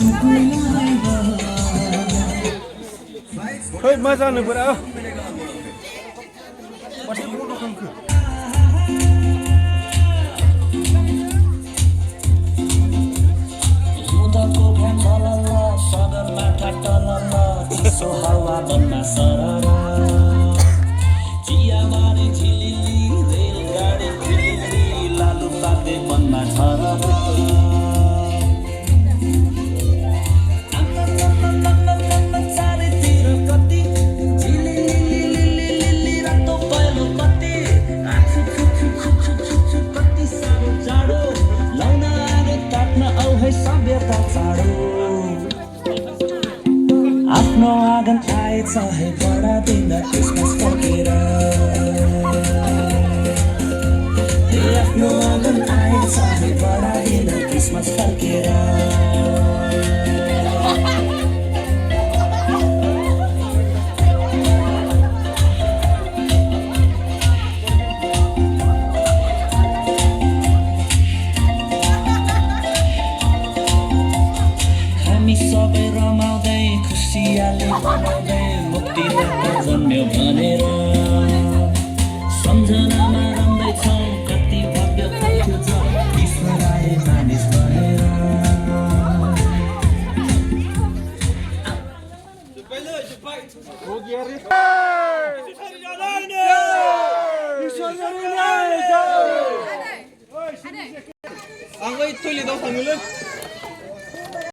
Hei, masa nih berapa? Masih bodoh kan ke? मुदाको भ्यान बलल सदरमा ठट्टलल चिसो हावा बन्ना सररा चियाबारी झिलिली रेलगाडी झिलिली लालु पाते बन्ना झररा चारैतिर कति झिलिलिलिलिलिलि रातो पहेँलो कति आँखु खुखु कति साह्रो जाडो लाउन आगो ताप्न आऊ है सभ्यता चाँडो आफ्नो आँगन आएछ है बडा दिन क्रिसमस फर्केर आफ्नो आँगन आएछ है बडा दिन क्रिसमस फर्केर हामी सबै रमाउँदै खुसियाली मनाउँदै मुक्तिदाता जन्म्यो भनेर सम्झनामा रम्दैछौँ कति भव्य तथ्य छ ईश्वर आए मानिस भनेर हो गया रे Ang wait, tuloy daw sa ngulo.